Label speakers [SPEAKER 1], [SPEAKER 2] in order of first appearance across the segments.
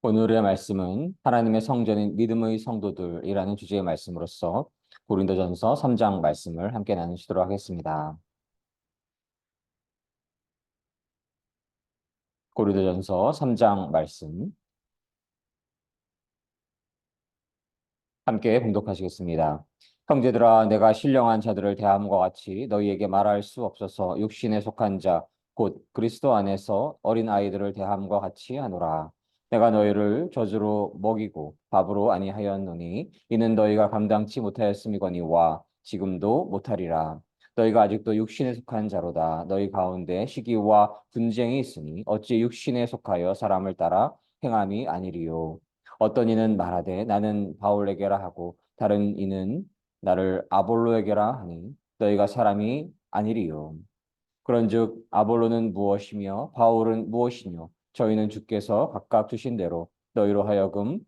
[SPEAKER 1] 오늘의 말씀은 하나님의 성전인 믿음의 성도들이라는 주제의 말씀으로서 고린도전서 3장 말씀을 함께 나누시도록 하겠습니다. 고린도전서 3장 말씀 함께 봉독하시겠습니다. 형제들아, 내가 신령한 자들을 대함과 같이 너희에게 말할 수 없어서 육신에 속한 자, 곧 그리스도 안에서 어린 아이들을 대함과 같이 하노라. 내가 너희를 젖으로 먹이고 밥으로 아니하였노니 이는 너희가 감당치 못하였음이거니와 지금도 못하리라. 너희가 아직도 육신에 속한 자로다. 너희 가운데 시기와 분쟁이 있으니 어찌 육신에 속하여 사람을 따라 행함이 아니리요. 어떤 이는 말하되 나는 바울에게라 하고 다른 이는 나를 아볼로에게라 하니 너희가 사람이 아니리요. 그런즉 아볼로는 무엇이며 바울은 무엇이뇨? 저희는 주께서 각각 주신 대로 너희로 하여금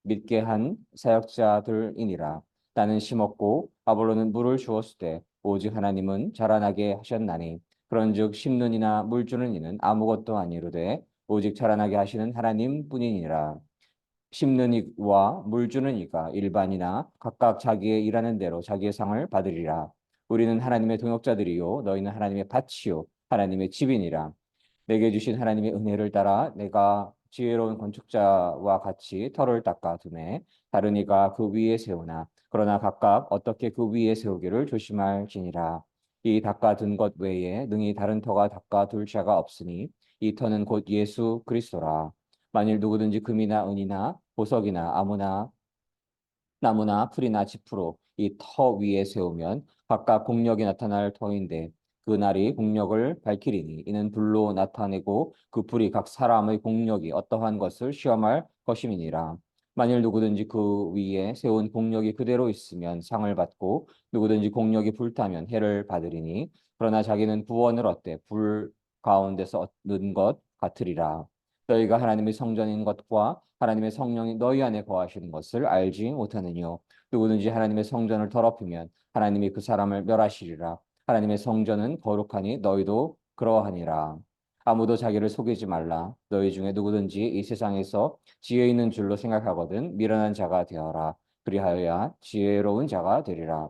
[SPEAKER 1] 믿게 한 사역자들이니라. 나는 심었고 아볼로는 물을 주었으되 오직 하나님은 자라나게 하셨나니 그런즉 심는 이나 물 주는 이는 아무것도 아니로되 오직 자라나게 하시는 하나님 뿐이니라. 심는 이와 물 주는 이가 일반이나 각각 자기의 일하는 대로 자기의 상을 받으리라. 우리는 하나님의 동역자들이요 너희는 하나님의 밭이요 하나님의 집이니라. 내게 주신 하나님의 은혜를 따라 내가 지혜로운 건축자와 같이 터를 닦아 두매 다른 이가 그 위에 세우나 그러나 각각 어떻게 그 위에 세우기를 조심할지니라. 이 닦아 둔 것 외에 능히 다른 터가 닦아 둘 자가 없으니 이 터는 곧 예수 그리스도라. 만일 누구든지 금이나 은이나 보석이나 아무나 나무나 풀이나 짚으로 이 터 위에 세우면 각각 공력이 나타날 터인데 그 날이 공력을 밝히리니 이는 불로 나타내고 그 불이 각 사람의 공력이 어떠한 것을 시험할 것임이니라. 만일 누구든지 그 위에 세운 공력이 그대로 있으면 상을 받고 누구든지 공력이 불타면 해를 받으리니 그러나 자기는 구원을 얻되 불 가운데서 얻는 것 같으리라. 너희가 하나님의 성전인 것과 하나님의 성령이 너희 안에 거하시는 것을 알지 못하느뇨. 누구든지 하나님의 성전을 더럽히면 하나님이 그 사람을 멸하시리라. 하나님의 성전은 거룩하니 너희도 그러하니라. 아무도 자기를 속이지 말라. 너희 중에 누구든지 이 세상에서 지혜 있는 줄로 생각하거든 미련한 자가 되어라. 그리하여야 지혜로운 자가 되리라.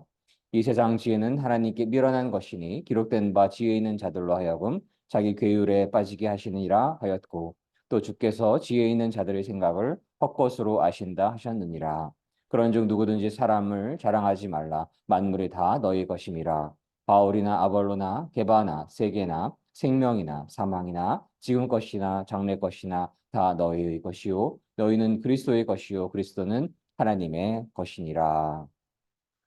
[SPEAKER 1] 이 세상 지혜는 하나님께 미련한 것이니 기록된 바 지혜 있는 자들로 하여금 자기 괴율에 빠지게 하시느니라 하였고 또 주께서 지혜 있는 자들의 생각을 헛것으로 아신다 하셨느니라. 그런즉 누구든지 사람을 자랑하지 말라. 만물이 다 너희 것임이라. 바울이나 아볼로나 게바나 세계나 생명이나 사망이나 지금 것이나 장래 것이나 다 너희의 것이요 너희는 그리스도의 것이요 그리스도는 하나님의 것이니라.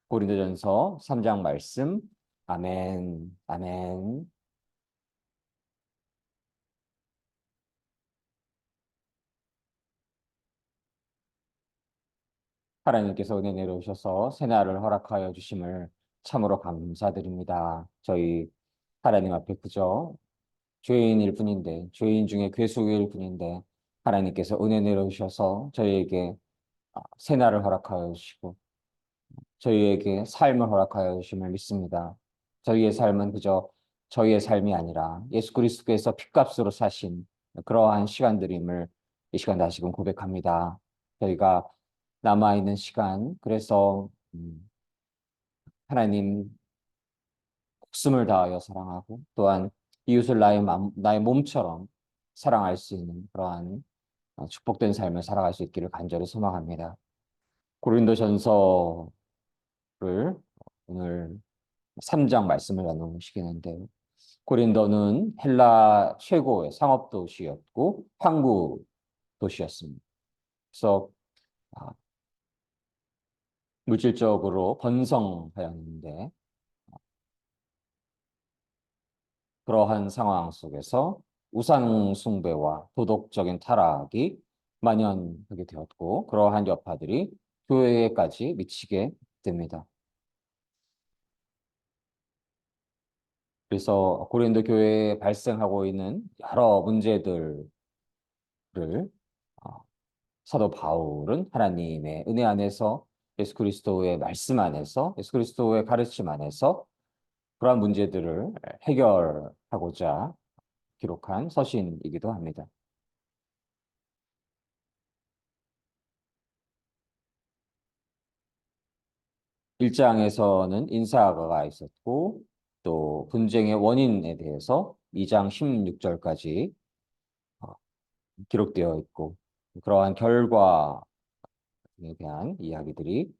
[SPEAKER 1] 고린도전서 3장 말씀. 아멘. 아멘. 하나님께서 은혜 내려오셔서 새날을 허락하여 주심을 참으로 감사드립니다. 저희 하나님 앞에 그저 죄인일 뿐인데, 죄인 중에 괴수일 뿐인데, 하나님께서 은혜 내려오셔서 저희에게 새날을 허락하여 주시고, 저희에게 삶을 허락하여 주심을 믿습니다. 저희의 삶은 그저 저희의 삶이 아니라 예수 그리스도께서 핏값으로 사신 그러한 시간들임을 이 시간 다시금 고백합니다. 저희가 남아있는 시간, 그래서 하나님 목숨을 다하여 사랑하고 또한 이웃을 나의 몸처럼 사랑할 수 있는 그러한 축복된 삶을 살아갈 수 있기를 간절히 소망합니다. 고린도전서를 오늘 3장 말씀을 나누시겠는데 고린도는 헬라 최고의 상업 도시였고 항구 도시였습니다. 그래서 아, 물질적으로 번성하였는데 그러한 상황 속에서 우상 숭배와 도덕적인 타락이 만연하게 되었고 그러한 여파들이 교회에까지 미치게 됩니다. 그래서 고린도 교회에 발생하고 있는 여러 문제들을 어, 사도 바울은 하나님의 은혜 안에서 예수 그리스도의 말씀 안에서 예수 그리스도의 가르침 안에서 그러한 문제들을 해결하고자 기록한 서신이기도 합니다. 1장에서는 인사가 있었고 또 분쟁의 원인에 대해서 2장 16절까지 기록되어 있고 그러한 결과에 대한 이야기들이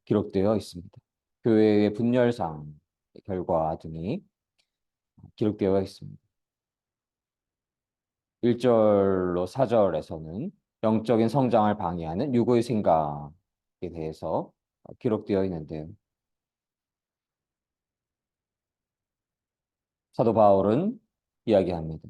[SPEAKER 1] 기록되어 있습니다. 교회의 분열상 결과 등이 기록되어 있습니다. 1절로 4절에서는 영적인 성장을 방해하는 육의 생각에 대해서 기록되어 있는데요. 사도 바울은 이야기합니다.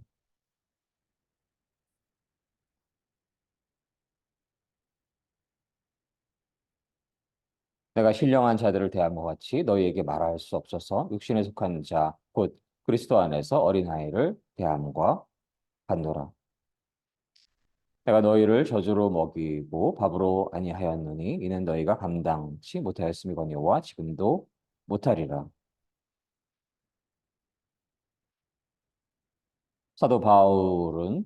[SPEAKER 1] 내가 신령한 자들을 대함과 같이 너희에게 말할 수 없어서 육신에 속한 자, 곧 그리스도 안에서 어린아이를 대함과 같노라. 내가 너희를 저주로 먹이고 밥으로 아니하였느니 이는 너희가 감당치 못하였음이거니와 지금도 못하리라. 사도 바울은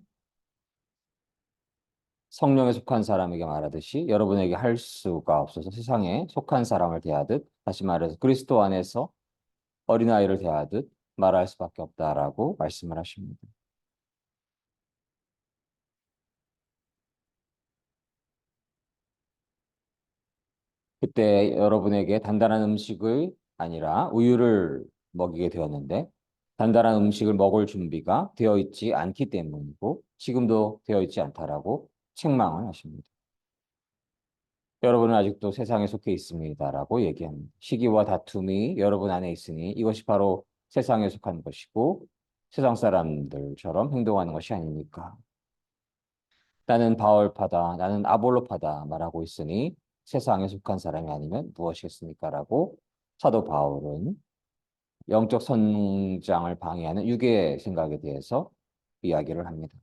[SPEAKER 1] 성령에 속한 사람에게 말하듯이 여러분에게 할 수가 없어서 세상에 속한 사람을 대하듯 다시 말해서 그리스도 안에서 어린아이를 대하듯 말할 수밖에 없다라고 말씀을 하십니다. 그때 여러분에게 단단한 음식을 아니라 우유를 먹이게 되었는데 단단한 음식을 먹을 준비가 되어 있지 않기 때문이고 지금도 되어 있지 않다라고 책망을 하십니다. 여러분은 아직도 세상에 속해 있습니다라고 얘기합니다. 시기와 다툼이 여러분 안에 있으니 이것이 바로 세상에 속한 것이고 세상 사람들처럼 행동하는 것이 아닙니까? 나는 바울파다, 나는 아볼로파다 말하고 있으니 세상에 속한 사람이 아니면 무엇이겠습니까? 라고 사도 바울은 영적 성장을 방해하는 유괴 생각에 대해서 이야기를 합니다.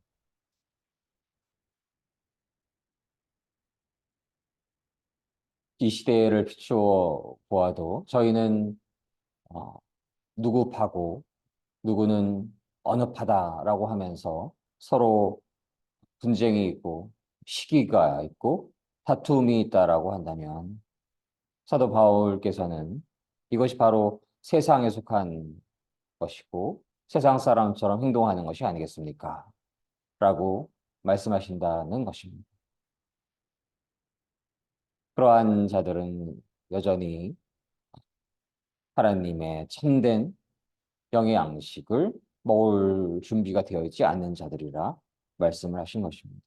[SPEAKER 1] 이 시대를 비추어 보아도 저희는 어, 누구 파고 누구는 어느 파다라고 하면서 서로 분쟁이 있고 시기가 있고 다툼이 있다라고 한다면 사도 바울께서는 이것이 바로 세상에 속한 것이고 세상 사람처럼 행동하는 것이 아니겠습니까? 라고 말씀하신다는 것입니다. 그러한 자들은 여전히 하나님의 참된 영의 양식을 먹을 준비가 되어 있지 않는 자들이라 말씀을 하신 것입니다.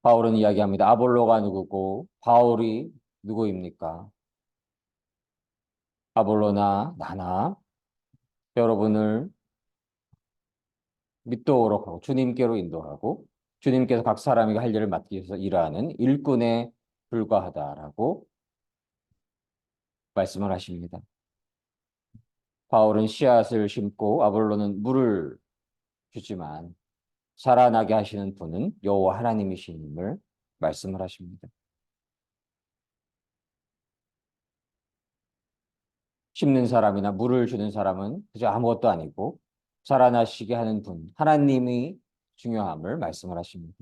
[SPEAKER 1] 바울은 이야기합니다. 아볼로가 누구고 바울이 누구입니까? 아볼로나 나나 여러분을 믿도록 하고 주님께로 인도하고 주님께서 각 사람에게 할 일을 맡기셔서 일하는 일꾼에 불과하다라고 말씀을 하십니다. 바울은 씨앗을 심고 아볼로는 물을 주지만 자라나게 하시는 분은 여호와 하나님이심을 말씀을 하십니다. 심는 사람이나 물을 주는 사람은 그저 아무것도 아니고 자라나시게 하는 분, 하나님이 중요함을 말씀을 하십니다.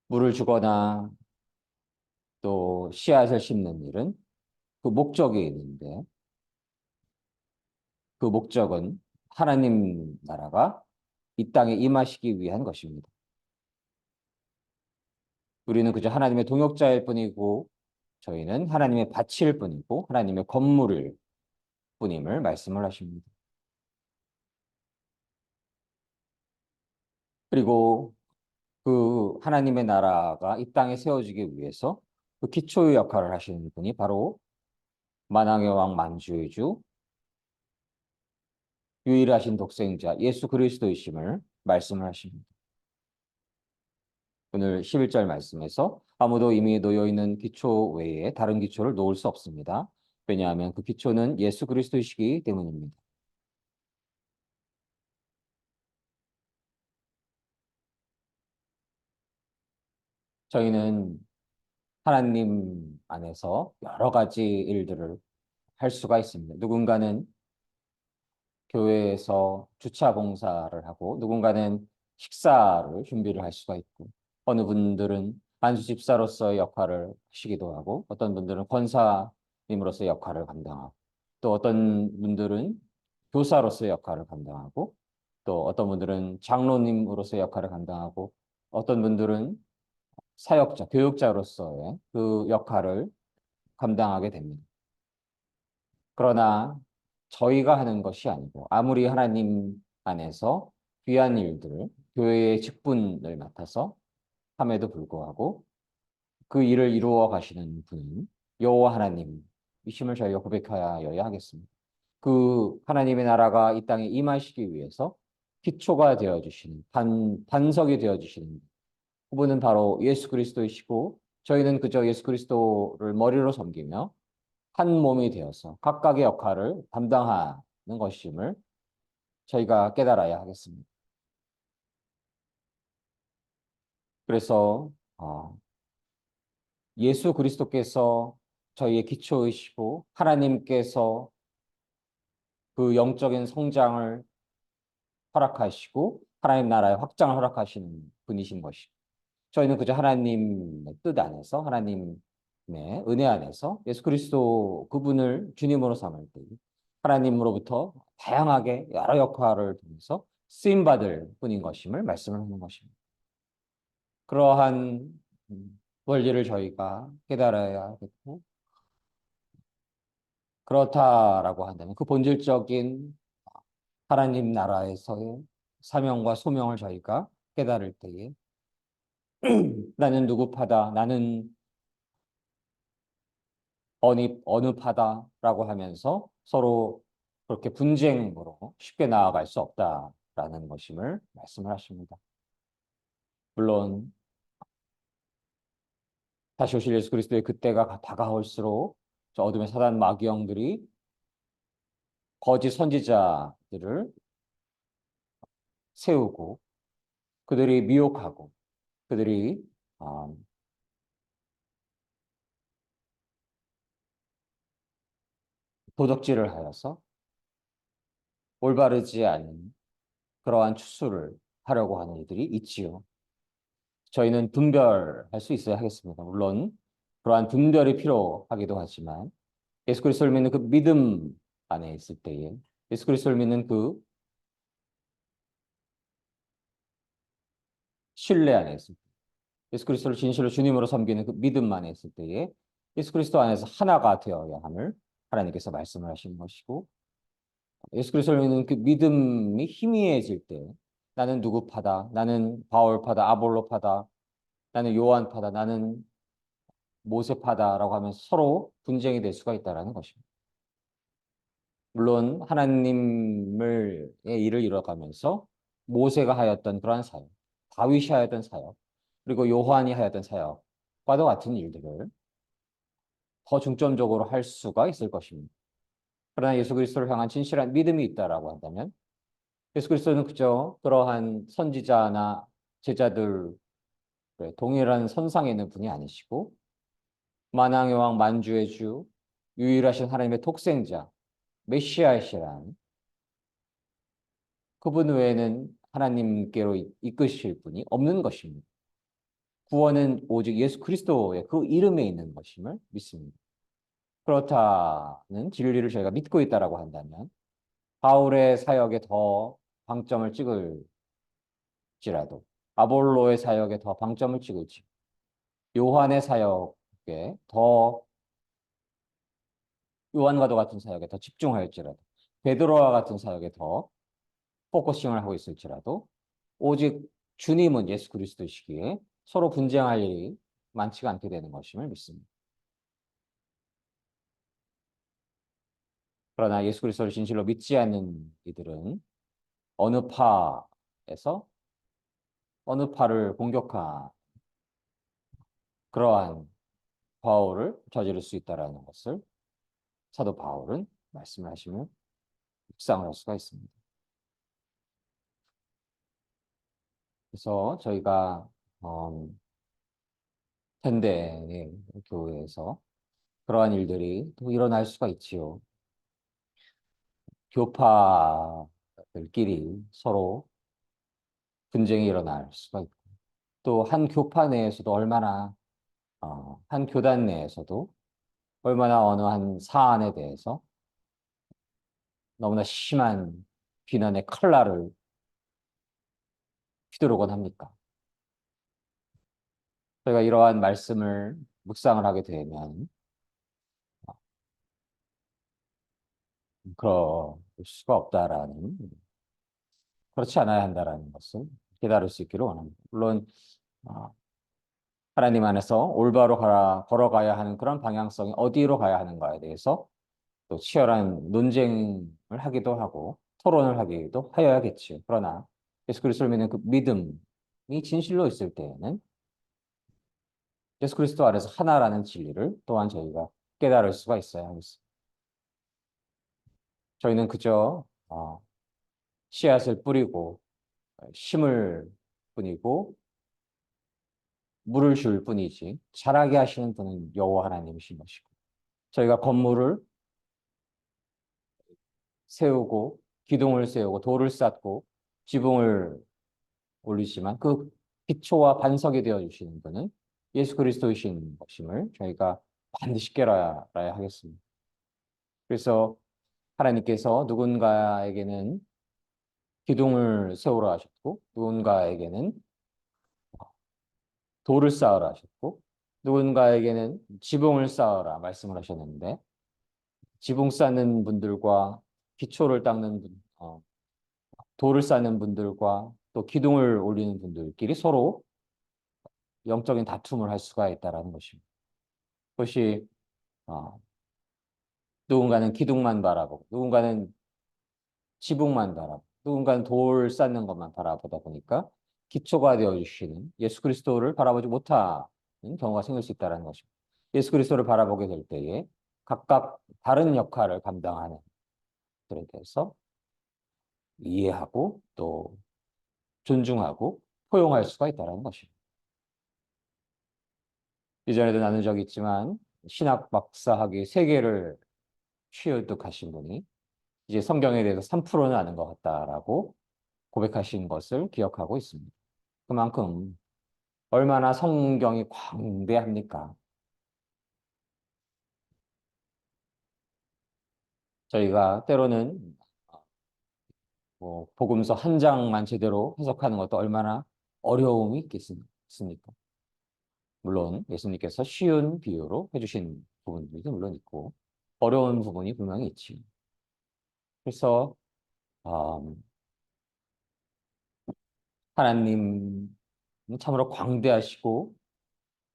[SPEAKER 1] 물을 주거나 또 씨앗을 심는 일은 그 목적이 있는데 그 목적은 하나님 나라가 이 땅에 임하시기 위한 것입니다. 우리는 그저 하나님의 동역자일 뿐이고 저희는 하나님의 밭일 뿐이고 하나님의 건물일 뿐임을 말씀을 하십니다. 그리고 그 하나님의 나라가 이 땅에 세워지기 위해서 그 기초의 역할을 하시는 분이 바로 만왕의 왕 만주의 주 유일하신 독생자 예수 그리스도이심을 말씀을 하십니다. 오늘 11절 말씀에서 아무도 이미 놓여 있는 기초 외에 다른 기초를 놓을 수 없습니다. 왜냐하면 그 기초는 예수 그리스도이시기 때문입니다. 저희는 하나님 안에서 여러 가지 일들을 할 수가 있습니다. 누군가는 교회에서 주차 봉사를 하고 누군가는 식사를 준비를 할 수가 있고 어느 분들은 안수 집사로서의 역할을 하시기도 하고, 어떤 분들은 권사님으로서의 역할을 감당하고, 또 어떤 분들은 교사로서의 역할을 감당하고, 또 어떤 분들은 장로님으로서의 역할을 감당하고, 어떤 분들은 사역자, 교육자로서의 그 역할을 감당하게 됩니다. 그러나 저희가 하는 것이 아니고 아무리 하나님 안에서 귀한 일들을 교회의 직분을 맡아서 함에도 불구하고 그 일을 이루어 가시는 분은 여호와 하나님이심을 저희가 고백하여야 하겠습니다. 그 하나님의 나라가 이 땅에 임하시기 위해서 기초가 되어 주시는 반석이 되어 주시는 그분은 바로 예수 그리스도이시고 저희는 그저 예수 그리스도를 머리로 섬기며 한 몸이 되어서 각각의 역할을 담당하는 것임을 저희가 깨달아야 하겠습니다. 그래서 예수 그리스도께서 저희의 기초이시고 하나님께서 그 영적인 성장을 허락하시고 하나님 나라의 확장을 허락하시는 분이신 것이고 저희는 그저 하나님의 뜻 안에서 하나님의 은혜 안에서 예수 그리스도 그분을 주님으로 삼을 때 하나님으로부터 다양하게 여러 역할을 통해서 쓰임 받을 뿐인 것임을 말씀을 하는 것입니다. 그러한 원리를 저희가 깨달아야 하겠고 그렇다라고 한다면 그 본질적인 하나님 나라에서의 사명과 소명을 저희가 깨달을 때에 나는 누구파다 나는 어느 파다라고 하면서 서로 그렇게 분쟁으로 쉽게 나아갈 수 없다라는 것임을 말씀을 하십니다. 물론 다시 오실 예수 그리스도의 그때가 다가올수록 저 어둠의 사단 마귀영들이 거짓 선지자들을 세우고 그들이 미혹하고 그들이 어, 도적질을 하여서 올바르지 않은 그러한 추수를 하려고 하는 이들이 있지요. 저희는 분별할 수 있어야 하겠습니다. 물론 그러한 분별이 필요하기도 하지만 예수 그리스도를 믿는 그 믿음 안에 있을 때에 예수 그리스도를 믿는 그 신뢰 안에 있을 때 예수 그리스도를 진실로 주님으로 섬기는 그 믿음 안에 있을 때에 예수 그리스도 안에서 하나가 되어야 함을 하나님께서 말씀을 하시는 것이고 예수 그리스도를 믿는 그 믿음이 희미해질 때 나는 누구 파다, 나는 바울 파다, 아볼로 파다, 나는 요한 파다, 나는 모세 파다라고 하면서 서로 분쟁이 될 수가 있다라는 것입니다. 물론 하나님의 일을 이뤄가면서 모세가 하였던 그러한 사역, 다윗이 하였던 사역, 그리고 요한이 하였던 사역과도 같은 일들을 더 중점적으로 할 수가 있을 것입니다. 그러나 예수 그리스도를 향한 진실한 믿음이 있다라고 한다면 예수 그리스도는 그저 그러한 선지자나 제자들 동일한 선상에 있는 분이 아니시고 만왕의 왕 만주의 주 유일하신 하나님의 독생자 메시아이시란 그분 외에는 하나님께로 이끄실 분이 없는 것입니다. 구원은 오직 예수 그리스도의 그 이름에 있는 것임을 믿습니다. 그렇다는 진리를 저희가 믿고 있다라고 한다면 바울의 사역에 더 방점을 찍을지라도 아볼로의 사역에 더 방점을 찍을지 요한의 사역에 더 요한과도 같은 사역에 더 집중하였지라도 베드로와 같은 사역에 더 포커싱을 하고 있을지라도 오직 주님은 예수 그리스도시기에 서로 분쟁할 일이 많지가 않게 되는 것임을 믿습니다. 그러나 예수 그리스도를 진실로 믿지 않는 이들은 어느 파에서 어느 파를 공격한 그러한 바울을 저지를 수 있다라는 것을 사도 바울은 말씀을 하시며 묵상을 할 수가 있습니다. 그래서 저희가 현대의 교회에서 그러한 일들이 또 일어날 수가 있지요. 교파들끼리 서로 분쟁이 일어날 수가 있고 또 한 교파 내에서도 얼마나 한 교단 내에서도 얼마나 어느 한 사안에 대해서 너무나 심한 비난의 칼날을 휘두르곤 합니까? 저희가 이러한 말씀을 묵상을 하게 되면 그럴 수가 없다라는, 그렇지 않아야 한다라는 것을 깨달을 수 있기를 원합니다. 물론 어, 하나님 안에서 올바로 걸어가야 하는 그런 방향성이 어디로 가야 하는가에 대해서 또 치열한 논쟁을 하기도 하고 토론을 하기도 하여야겠지요. 그러나 예수 그리스도를 믿는 그 믿음이 진실로 있을 때에는 예수 그리스도 안에서 하나라는 진리를 또한 저희가 깨달을 수가 있어야 하겠습니다. 저희는 그저 씨앗을 뿌리고 심을 뿐이고 물을 줄 뿐이지 자라게 하시는 분은 여호와 하나님이신 것이고, 저희가 건물을 세우고 기둥을 세우고 돌을 쌓고 지붕을 올리지만 그 기초와 반석이 되어 주시는 분은 예수 그리스도이신 것임을 저희가 반드시 깨달아야 하겠습니다. 그래서 하나님께서 누군가에게는 기둥을 세우라 하셨고 누군가에게는 돌을 쌓으라 하셨고 누군가에게는 지붕을 쌓으라 말씀을 하셨는데, 지붕 쌓는 분들과 기초를 닦는 돌을 쌓는 분들과 또 기둥을 올리는 분들끼리 서로 영적인 다툼을 할 수가 있다라는 것입니다. 그것이 어, 누군가는 기둥만 바라보고 누군가는 지붕만 바라보고 누군가는 돌 쌓는 것만 바라보다 보니까 기초가 되어 주시는 예수 그리스도를 바라보지 못하는 경우가 생길 수 있다는 것입니다. 예수 그리스도를 바라보게 될 때에 각각 다른 역할을 감당하는 들에 대해서 이해하고 또 존중하고 포용할 수가 있다는 것입니다. 이전에도 나눈 적이 있지만 신학 박사 학위 3개를 취득하신 분이 이제 성경에 대해서 3%는 아는 것 같다라고 고백하신 것을 기억하고 있습니다. 그만큼 얼마나 성경이 광대합니까? 저희가 때로는 뭐 복음서 한 장만 제대로 해석하는 것도 얼마나 어려움이 있겠습니까? 물론 예수님께서 쉬운 비유로 해주신 부분들도 물론 있고 어려운 부분이 분명히 있지. 그래서 음, 하나님은 참으로 광대하시고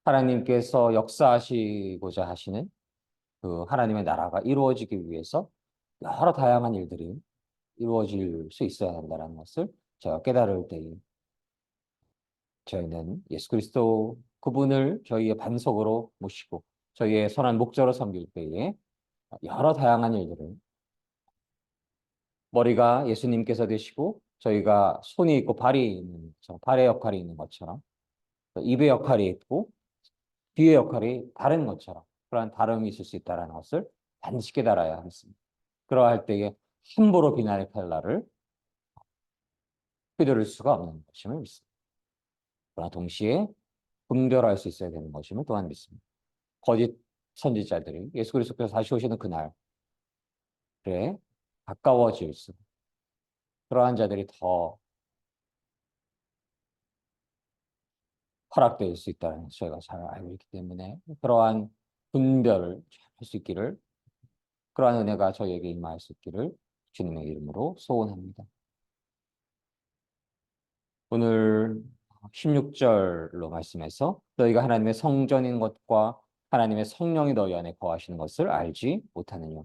[SPEAKER 1] 하나님께서 역사하시고자 하시는 그 하나님의 나라가 이루어지기 위해서 여러 다양한 일들이 이루어질 수 있어야 한다는 것을 제가 깨달을 때에 저희는 예수 그리스도 그분을 저희의 반석으로 모시고 저희의 선한 목자로 섬길 때에 여러 다양한 일들을, 머리가 예수님께서 되시고 저희가 손이 있고 발이 있는 것처럼 발의 역할이 있는 것처럼 또 입의 역할이 있고 귀의 역할이 다른 것처럼 그러한 다름이 있을 수 있다는 것을 반드시 깨달아야 하겠습니다. 그러할 때에 함부로 비난의 칼날을 휘두를 수가 없는 것임을 믿습니다. 그러나 동시에 분별할 수 있어야 되는 것임을 또한 믿습니다. 거짓 선지자들이 예수 그리스도께서 다시 오시는 그날에 가까워질수록 그러한 자들이 더 허락될 수 있다는 것을 저희가 잘 알고 있기 때문에 그러한 분별을 할 수 있기를, 그러한 은혜가 저희에게 임할 수 있기를 주님의 이름으로 소원합니다. 오늘 16절로 말씀해서 너희가 하나님의 성전인 것과 하나님의 성령이 너희 안에 거하시는 것을 알지 못하느냐.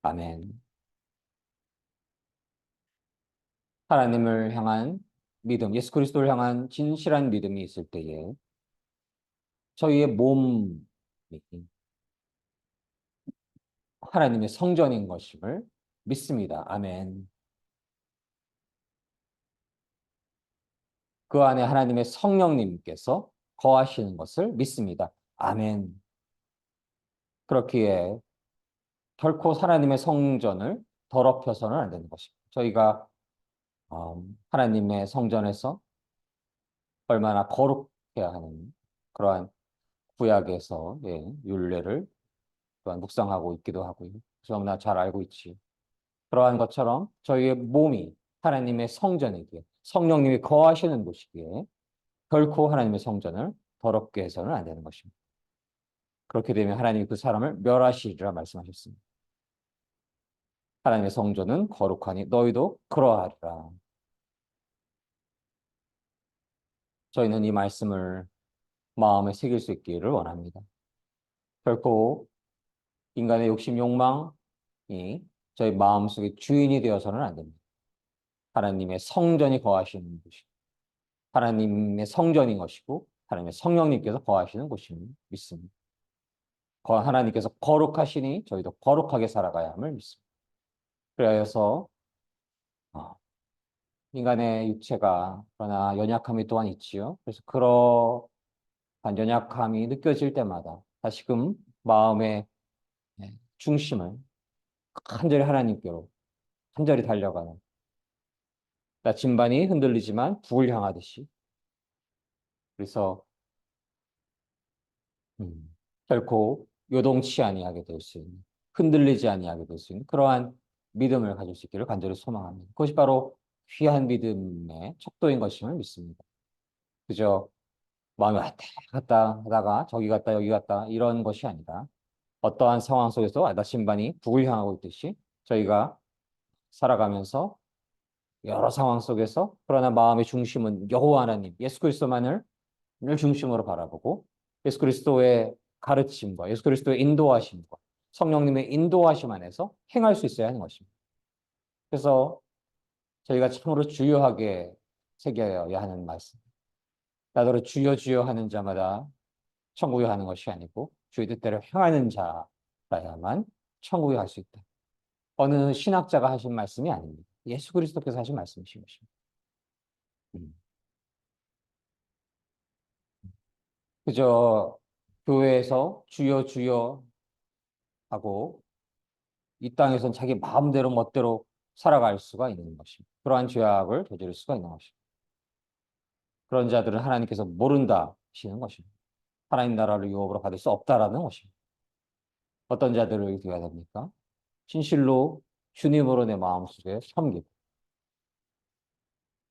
[SPEAKER 1] 아멘. 하나님을 향한 믿음, 예수 그리스도를 향한 진실한 믿음이 있을 때에 저희의 몸이 하나님의 성전인 것임을 믿습니다. 아멘. 그 안에 하나님의 성령님께서 거하시는 것을 믿습니다. 아멘. 그렇기에 결코 하나님의 성전을 더럽혀서는 안 되는 것입니다. 저희가 하나님의 성전에서 얼마나 거룩해야 하는 그러한 구약에서 율례를 또한 묵상하고 있기도 하고요. 너무나 잘 알고 있지요. 그러한 것처럼 저희의 몸이 하나님의 성전이기에 성령님이 거하시는 곳이기에 결코 하나님의 성전을 더럽게 해서는 안 되는 것입니다. 그렇게 되면 하나님이 그 사람을 멸하시리라 말씀하셨습니다. 하나님의 성전은 거룩하니 너희도 그러하리라. 저희는 이 말씀을 마음에 새길 수 있기를 원합니다. 결코 인간의 욕심, 욕망이 저희 마음속에 주인이 되어서는 안 됩니다. 하나님의 성전이 거하시는 곳이 하나님의 성전인 것이고 하나님의 성령님께서 거하시는 곳임을 믿습니다. 하나님께서 거룩하시니 저희도 거룩하게 살아가야 함을 믿습니다. 그래서 인간의 육체가 그러나 연약함이 또한 있지요. 그래서 그러한 연약함이 느껴질 때마다 다시금 마음의 중심을 간절히 하나님께로 간절히 달려가는 나침반이 흔들리지만 북을 향하듯이 그래서 결코 요동치 아니하게 될 수 있는 흔들리지 아니하게 될 수 있는 그러한 믿음을 가질 수 있기를 간절히 소망합니다. 그것이 바로 귀한 믿음의 척도인 것임을 믿습니다. 그저 마음이 왔다 갔다 하다가 저기 갔다 여기 갔다 이런 것이 아니라 어떠한 상황 속에서 나침반이 북을 향하고 있듯이 저희가 살아가면서 여러 상황 속에서 그러나 마음의 중심은 여호와 하나님 예수 그리스도만을 중심으로 바라보고 예수 그리스도의 가르침과 예수 그리스도의 인도하심과 성령님의 인도하심 안에서 행할 수 있어야 하는 것입니다. 그래서 저희가 참으로 주요하게 새겨야 하는 말씀. 나더러 주여 주여 하는 자마다 천국에 가는 것이 아니고 주의 뜻대로 행하는 자라야만 천국에 갈 수 있다. 어느 신학자가 하신 말씀이 아닙니다. 예수 그리스도께서 하신 말씀이신 것입니다. 음. 그저 교회에서 주여 주여 하고 이 땅에선 자기 마음대로 멋대로 살아갈 수가 있는 것입니다. 그러한 죄악을 저지를 수가 있는 것입니다. 그런 자들은 하나님께서 모른다 하시는 것입니다. 하나님 나라를 유업으로 받을 수 없다라는 것입니다. 어떤 자들을 되어야 됩니까? 진실로 주님으로 내 마음속에 섬기고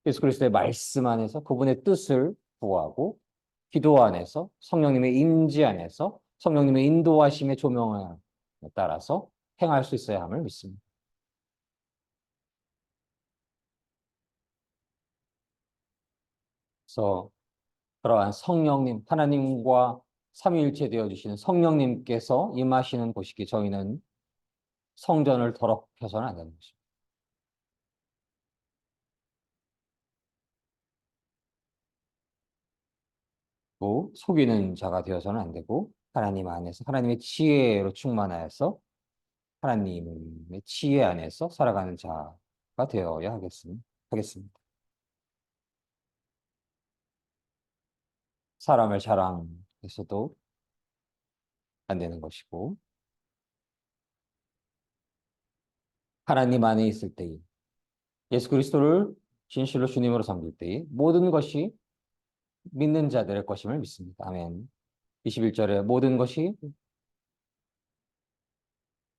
[SPEAKER 1] 예수 그리스도의 말씀 안에서 그분의 뜻을 구하고 기도 안에서 성령님의 임재 안에서 성령님의 인도하심의 조명에 따라서 행할 수 있어야 함을 믿습니다. 그래서 그러한 성령님, 하나님과 삼위일체 되어 주시는 성령님께서 임하시는 곳이기 저희는 성전을 더럽혀서는 안 되는 것입니다. 또 속이는 자가 되어서는 안 되고 하나님 안에서 하나님의 지혜로 충만하여서 하나님의 지혜 안에서 살아가는 자가 되어야 하겠습니다. 사람을 자랑해서도 안 되는 것이고 하나님 안에 있을 때에 예수 그리스도를 진실로 주님으로 섬길 때에 모든 것이 믿는 자들의 것임을 믿습니다. 아멘. 21절에 모든 것이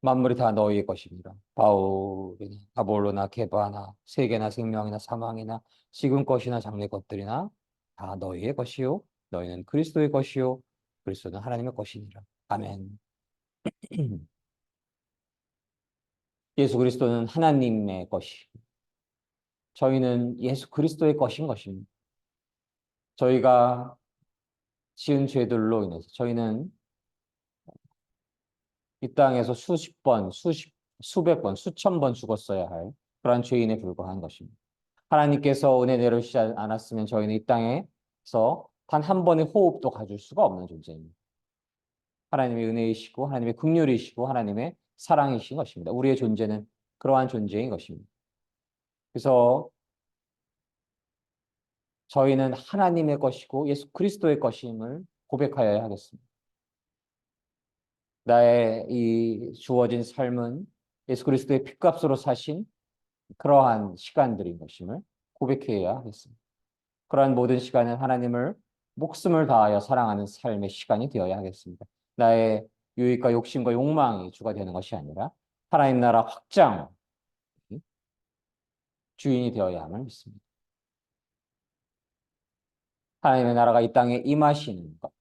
[SPEAKER 1] 만물이 다 너희의 것입니다. 바울이나 아볼로나 게바나 세계나 생명이나 사망이나 지금 것이나 장래 것들이나 다 너희의 것이요 너희는 그리스도의 것이요 그리스도는 하나님의 것이니라. 아멘. 예수 그리스도는 하나님의 것이 저희는 예수 그리스도의 것인 것입니다. 저희가 지은 죄들로 인해서 저희는 이 땅에서 수십 번, 수백 번, 수천 번 죽었어야 할 그러한 죄인에 불과한 것입니다. 하나님께서 은혜 내려주시지 않았으면 저희는 이 땅에서 단 한 번의 호흡도 가질 수가 없는 존재입니다. 하나님의 은혜이시고 하나님의 긍휼이시고 하나님의 사랑이신 것입니다. 우리의 존재는 그러한 존재인 것입니다. 그래서 저희는 하나님의 것이고 예수 그리스도의 것임을 고백하여야 하겠습니다. 나의 이 주어진 삶은 예수 그리스도의 핏값으로 사신 그러한 시간들인 것임을 고백해야 하겠습니다. 그러한 모든 시간은 하나님을 목숨을 다하여 사랑하는 삶의 시간이 되어야 하겠습니다. 나의 유익과 욕심과 욕망이 주가 되는 것이 아니라 하나님 나라 확장 주인이 되어야 함을 믿습니다. 하나님의 나라가 이 땅에 임하시는 것,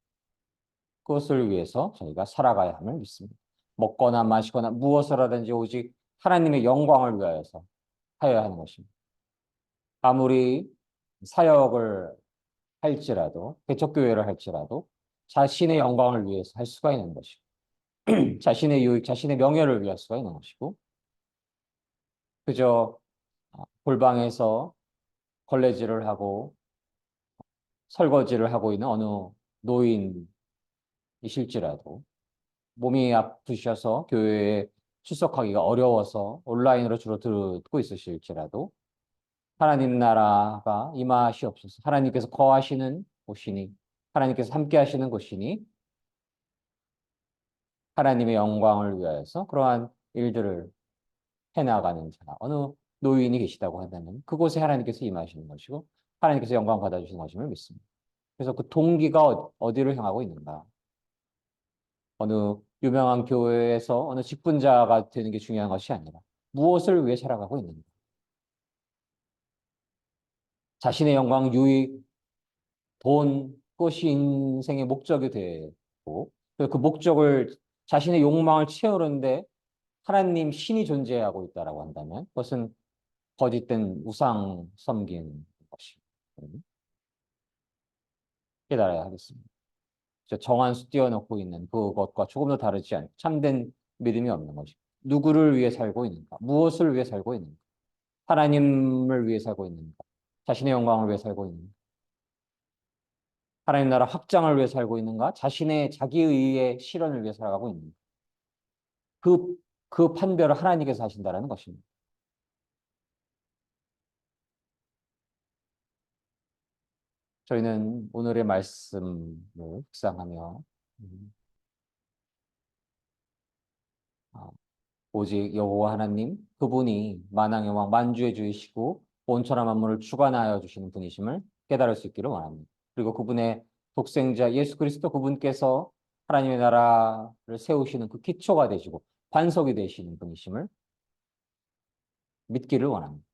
[SPEAKER 1] 그것을 위해서 저희가 살아가야 함을 믿습니다. 먹거나 마시거나 무엇을 하든지 오직 하나님의 영광을 위하여서 하여야 하는 것입니다. 아무리 사역을 할지라도, 개척교회를 할지라도 자신의 영광을 위해서 할 수가 있는 것이고, 자신의 유익, 자신의 명예를 위할 수가 있는 것이고, 그저 골방에서 걸레질을 하고 설거지를 하고 있는 어느 노인이실지라도 몸이 아프셔서 교회에 출석하기가 어려워서 온라인으로 주로 듣고 있으실지라도 하나님 나라가 임하시옵소서. 하나님께서 거하시는 곳이니 하나님께서 함께 하시는 곳이니 하나님의 영광을 위하여서 그러한 일들을 해나가는 자, 어느 노인이 계시다고 한다면 그곳에 하나님께서 임하시는 것이고 하나님께서 영광 받아주시는 것임을 믿습니다. 그래서 그 동기가 어디를 향하고 있는가? 어느 유명한 교회에서 어느 직분자가 되는 게 중요한 것이 아니라 무엇을 위해 살아가고 있는가? 자신의 영광, 유익, 돈, 그것이 인생의 목적이 되고 그 목적을 자신의 욕망을 채우는데 하나님 신이 존재하고 있다라고 한다면 그것은 거짓된 우상 섬기는 것이 깨달아야 하겠습니다. 정한수 띄워놓고 있는 그것과 조금 더 다르지 않은 참된 믿음이 없는 것이 누구를 위해 살고 있는가? 무엇을 위해 살고 있는가? 하나님을 위해 살고 있는가? 자신의 영광을 위해 살고 있는가? 하나님 나라 확장을 위해 살고 있는가? 자신의 자기의의 실현을 위해 살아가고 있는가? 그 판별을 하나님께서 하신다라는 것입니다. 저희는 오늘의 말씀을 묵상하며 아, 오직 여호와 하나님 그분이 만왕의 왕 만주의 주이시고 온천하 만물을 주관하여 주시는 분이심을 깨달을 수 있기를 원합니다. 그리고 그분의 독생자 예수 그리스도 그분께서 하나님의 나라를 세우시는 그 기초가 되시고 반석이 되시는 분이심을 믿기를 원합니다.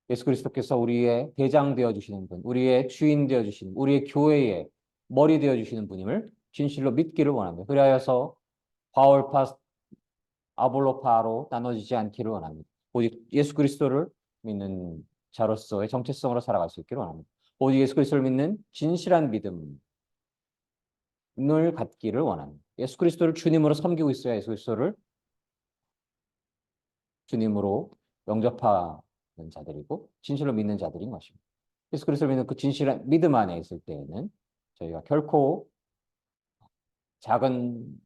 [SPEAKER 1] 예수 그리스도께서 우리의 대장 되어 주시는 분, 우리의 주인 되어 주시는, 우리의 교회의 머리 되어 주시는 분임을 진실로 믿기를 원합니다. 그리하여서 바울파, 아볼로파로 나눠지지 않기를 원합니다. 오직 예수 그리스도를 믿는 자로서의 정체성으로 살아갈 수 있기를 원합니다. 오직 예수 그리스도를 믿는 진실한 믿음을 갖기를 원합니다. 예수 그리스도를 주님으로 섬기고 있어야 예수 그리스도를 주님으로 영접하는 자들이고 진실로 믿는 자들인 것입니다. 예수 그리스도를 믿는 그 진실한 믿음 안에 있을 때에는 저희가 결코 작은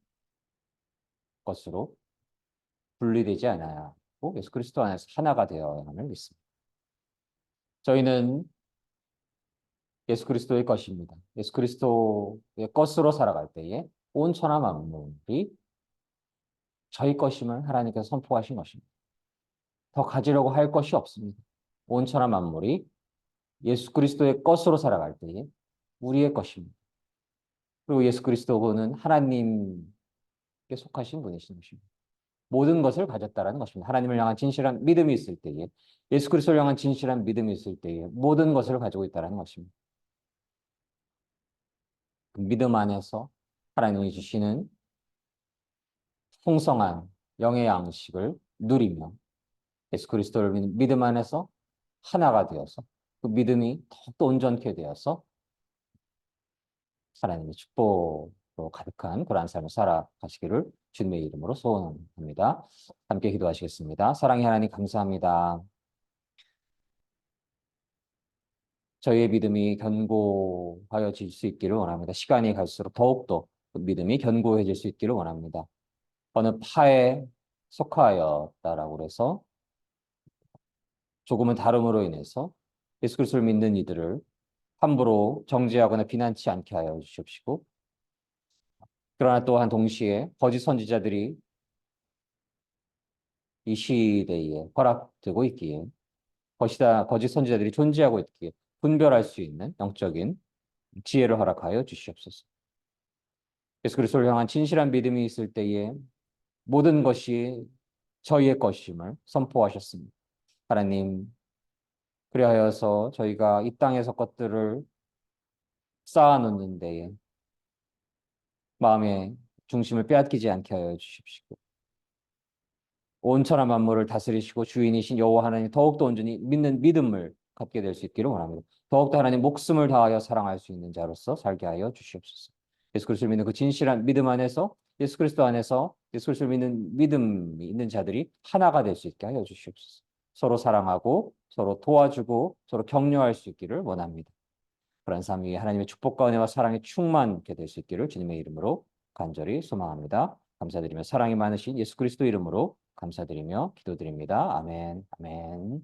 [SPEAKER 1] 것으로 분리되지 않아야 하고 예수 그리스도 안에서 하나가 되어야 함을 믿습니다. 저희는 예수 그리스도의 것입니다. 예수 그리스도의 것으로 살아갈 때에 온 천하 만물이 저희 것임을 하나님께서 선포하신 것입니다. 더 가지려고 할 것이 없습니다. 온 천하 만물이 예수 그리스도의 것으로 살아갈 때에 우리의 것입니다. 그리고 예수 그리스도는 하나님께 속하신 분이신 것입니다. 모든 것을 가졌다라는 것입니다. 하나님을 향한 진실한 믿음이 있을 때에 예수 그리스도를 향한 진실한 믿음이 있을 때에 모든 것을 가지고 있다라는 것입니다. 그 믿음 안에서 하나님이 주시는 풍성한 영의 양식을 누리며 예수 그리스도를 믿는 믿음 안에서 하나가 되어서 그 믿음이 더욱더 온전케 되어서 하나님의 축복으로 가득한 그러한 삶을 살아가시기를 주님의 이름으로 소원합니다. 함께 기도하시겠습니다. 사랑의 하나님 감사합니다. 저희의 믿음이 견고하여질 수 있기를 원합니다. 시간이 갈수록 더욱더 그 믿음이 견고해질 수 있기를 원합니다. 어느 파에 속하였다라고 그래서 조금은 다름으로 인해서 예수 그리스도를 믿는 이들을 함부로 정죄하거나 비난치 않게 하여 주시옵시고 그러나 또한 동시에 거짓 선지자들이 이 시대에 허락되고 있기에 거짓 선지자들이 존재하고 있기에 분별할 수 있는 영적인 지혜를 허락하여 주시옵소서. 예수 그리스도를 향한 진실한 믿음이 있을 때에 모든 것이 저희의 것임을 선포하셨습니다. 하나님, 그리하여서 저희가 이 땅에서 것들을 쌓아놓는 데에 마음의 중심을 빼앗기지 않게 하여 주십시오. 온 천하 만물을 다스리시고 주인이신 여호와 하나님 더욱더 온전히 믿는 믿음을 갖게 될 수 있기를 원합니다. 더욱더 하나님 목숨을 다하여 사랑할 수 있는 자로서 살게 하여 주시옵소서. 예수 그리스도를 믿는 그 진실한 믿음 안에서 예수 그리스도 안에서 예수 그리스도를 믿는 믿음이 있는 자들이 하나가 될 수 있게 하여 주시옵소서. 서로 사랑하고 서로 도와주고 서로 격려할 수 있기를 원합니다. 그런 삶 위에 하나님의 축복과 은혜와 사랑이 충만케 될 수 있기를 주님의 이름으로 간절히 소망합니다. 감사드리며 사랑이 많으신 예수 그리스도 이름으로 감사드리며 기도드립니다. 아멘. 아멘.